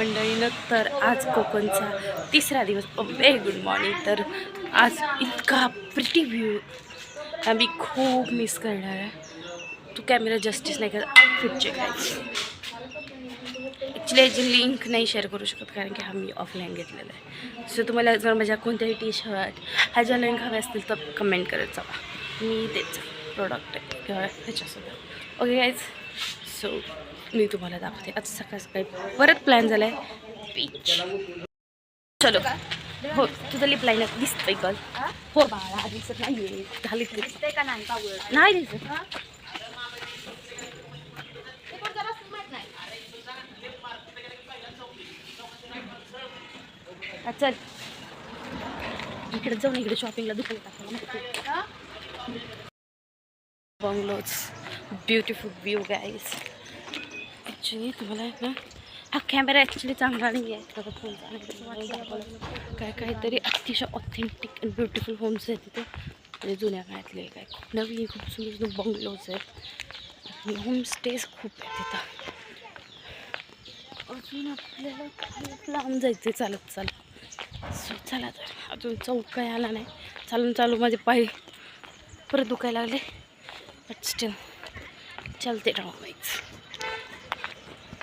मंडळीनं. तर आज कोकणचा तिसरा दिवस. Very good morning. तर आज इतका प्रिटी व्ह्यू आम्ही खूप मिस करणार आहे. तू कॅमेरा जस्टिस नाही करत आउटफिट चेक करायची. ॲक्च्युली याची लिंक नाही शेअर करू शकत कारण की हा मी ऑफलाईन घेतलेला आहे. सो तुम्हाला जर माझ्या कोणत्याही टी शर्ट ह्याच्या लिंक हव्या असतील तर कमेंट करत जावा. मी तेच प्रोडक्ट आहे किंवा ह्याच्यासोबत. ओके गाईज, सो मी तुम्हाला दाखवते. आज सकाळ सकाळी परत प्लॅन झाला आहे बीच. चलो. हो तुझं लिप लाईन दिसतंय कल. हो बाळा दिसत नाही झाली नाही दिसत. चल इकडे जाऊन इकडे शॉपिंगला दुकान टाकायला. Bungalows beautiful view guys. Actually तुम्हाला ना हा कॅमेरा ॲक्च्युली चांगला नाही आहे. फोन काय काहीतरी अतिशय ऑथेंटिक अँड ब्युटिफुल होम्स आहेत तिथे. म्हणजे जुन्या काळातले काय खूप नवीन खूप सुंदर बंगलोज आहेत. होमस्टेज खूप आहेत तिथं. अजून आपल्याला खूप लांब जायचं आहे चालत चालत. सो चला तर अजून चौक काही आला नाही. चालून चालू माझे पाय परत दुखायला लागले. बट स्टील चलते राहू व्हायचं.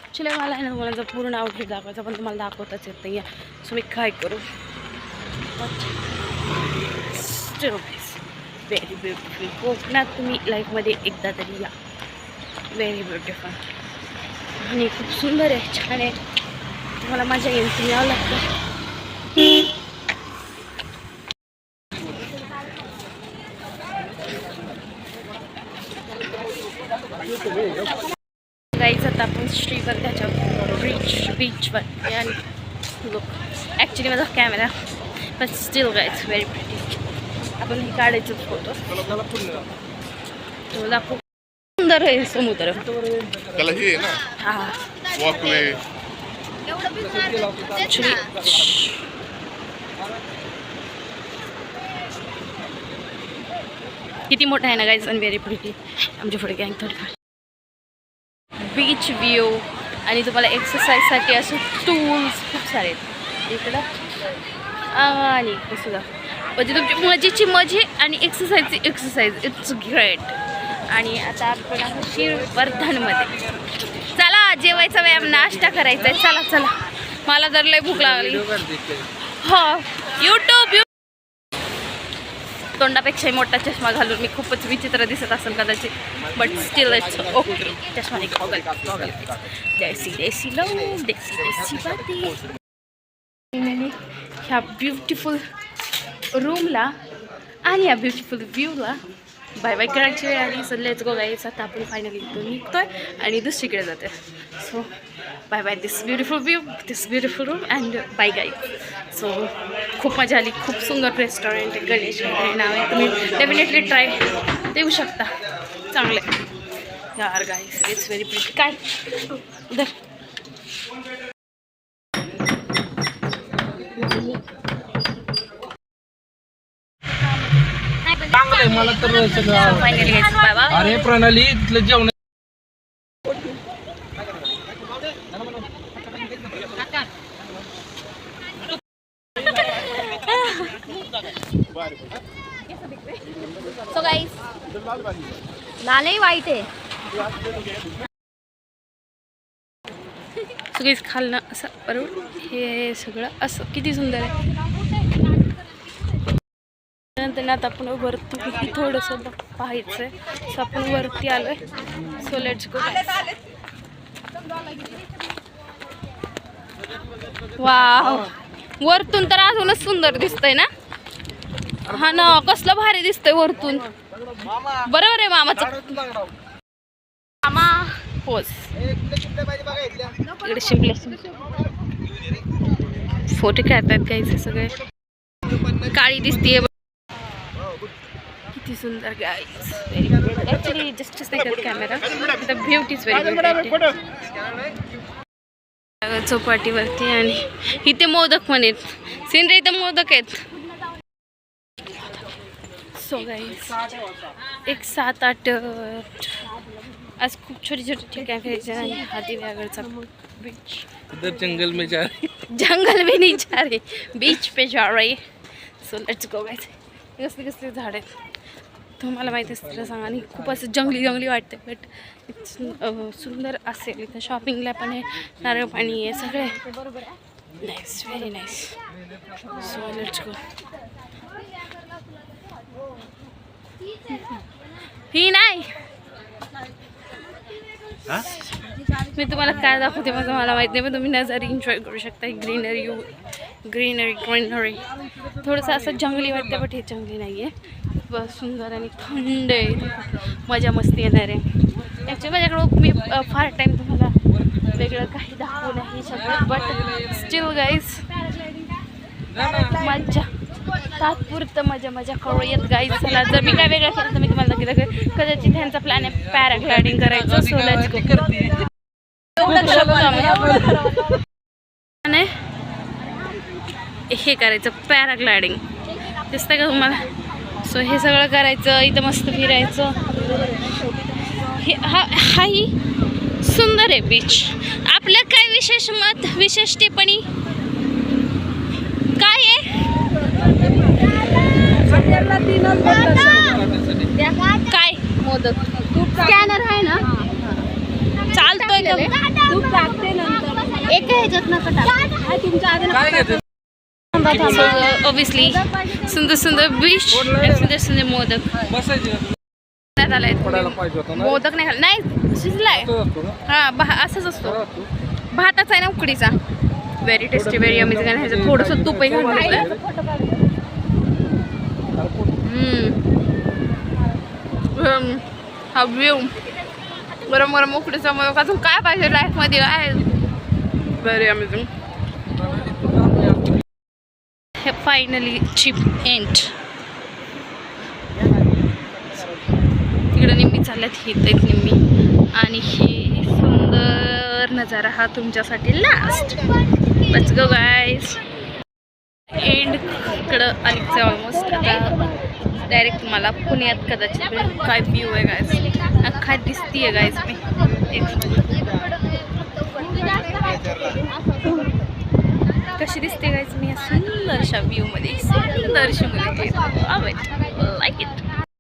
ॲक्च्युली मला आहे ना मला पूर्ण आउटफिट दाखवायचा पण तुम्हाला दाखवताच येत नाही आहे. सो मी काय करू. But still very beautiful. कोकणात तुम्ही लाईफमध्ये एकदा तरी या. व्हेरी ब्युटिफुल आणि खूप सुंदर आहे, छान आहे. तुम्हाला मजा येईल. तुम्ही यावं लागतं. गाईज आता आपण श्रीवर त्याच्या बीचवर आणि लोक ॲक्च्युली माझा कॅमेरा पण स्टील गाईज व्हेरी प्रिटी. आपण हे काढायचंच फोटो. तुला खूप सुंदर आहे समुद्र. हां किती मोठा आहे ना गाईज आणि व्हेरी प्रिटी. आमच्या पुढे गँग थोडी बीच व्ह्यू आणि तुम्हाला एक्सरसाइजसाठी असे टूल्स खूप सारे आहेत इकडं. आणि सुद्धा म्हणजे तुमची मजेची मजे आणि एक्सरसाइजची एक्सरसाइज. It's great. आणि आता आपण आहोत श्रीवर्धनमध्ये. चला जेवायचा व्यायाम नाश्ता करायचा आहे. चला चला मला जर लय भूक लागली. हो यूट्यूब तोंडापेक्षाही मोठा चष्मा घालून मी खूपच विचित्र दिसत असेल कदाचित. But still it's okay. चष्मा नाही गॉगल. देसी देसी लो देसी देसी बाती. ह्या ब्युटिफुल रूमला आणि या ब्युटिफुल व्ह्यूला बाय बाय करायची वेळ आली. So let's go guys. आता आपण फायनली इथून निघतोय आणि दुसरीकडे जाते. So bye bye this beautiful view this beautiful room and bye guys. So खूप मजा आली. खूप सुंदर रेस्टॉरंट आहे. गणेश वगैरे नाव आहे. तुम्ही डेफिनेटली ट्राय देऊ शकता. चांगलं आहे यार गाईज. It's very pretty. काय उधर मला तर सगळं अरे प्रणाली तिथलं जेवण. सो गाईस लालही वाईट आहे. सगळीच खालनं असं बरोबर हे सगळं असं किती सुंदर आहे. नंतर आता आपण वरती थोडंसं पाहायचं आहे. सो आपण वरती आलो आहे. So let's go. वाव वरतून तर अजूनच सुंदर दिसतंय ना. हा ना कसलं भारी दिसतंय वरतून. बरोबर आहे मामाचं. मामा पोच इकडे शिंपले फोटो काढतात काही सगळे. काळी दिसतीये किती सुंदर गाईज. ॲक्च्युली जस्टिस नाही करत camera. The beauty is very beautiful. चौपाटीवरती आणि इथे मोदक पण आहेत. सिनरी इथं मोदक आहेत. सो गाईज एक 7-8 आज खूप छोटी छोटी ठिकाण फिरायचे नाही. हा दिव्यागडचा बीच. इधर जंगल में जा रही जंगल भी नहीं जा रहे, बीच पे जा रहे. So let's go guys. कसले कसले झाड आहेत तुम्हाला माहिती असतं सांगा. आणि खूप असं जंगली जंगली वाटते बट सुंदर असेल. इथं शॉपिंगला पण आहे, नारळ पाणी आहे, सगळे nice, very nice. So let's go. ही नाही मी तुम्हाला काय दाखवते माझं मला माहिती नाही, पण तुम्ही नजर एन्जॉय करू शकता. ग्रीनरी ग्रीनरी ग्रीनरी थोडंसं असं जंगली वाटतं बट हे जंगली नाही आहे. बस सुंदर आणि थंड आहे. मजा मस्ती येणार आहे. ॲक्च्युली माझ्याकडं मी फार टाईम तुम्हाला वेगळं काही दाखवू नाही शकत बट स्टील गाईज मजा तात्पुरतं मजा करूयात गाईज. चला जर मी काय वेगळं केलं तर मी तुम्हाला नक्की दाखवेन. कदाचित ह्यांचा प्लॅन आहे पॅराग्लायडिंग करायचं. सो लेट्स गो. हे करायचं पॅराग्लायडिंग दिसतंय का तुम्हाला. सो हे सगळं करायचं, इथं मस्त फिरायचं. हे हाही सुंदर आहे बीच. आपलं काय विशेष मत, विशेष टिप्पणी काय आहे? काय मोदक स्कॅनर आहे ना, चालतोय एका ह्याच्यात ऑब्विसली सुंदर सुंदर बीच आणि सुंदर सुंदर मोदक. मोदक नाही खाल्ला, नाही शिजलाय. हा असंच असतो. भाताचा आहे ना उकडीचा. Very tasty, very amazing. आणि ह्याचं थोडंसं तुपही घालून हा व्ह्यू गरम गरम उकडीचा मोदक अजून काय पाहिजे लाईफमध्ये आहे. Very amazing. हे फायनली चिप एंड. तिकडे निम्मी चालल्यात, हे तर निम्मी. आणि हे सुंदर नजारा हा तुमच्यासाठी last. Let's go guys. End इकडं आलीच ऑलमोस्ट. आता डायरेक्ट मला पुण्यात कदाचित काय व्ह्यू आहे गाईज, अख्खा दिसतीये गाईज. मी कशी दिसते गाईज मी या सुंदरशा व्ह्यूमध्ये. सुंदरशी मुलगी लाईक इट.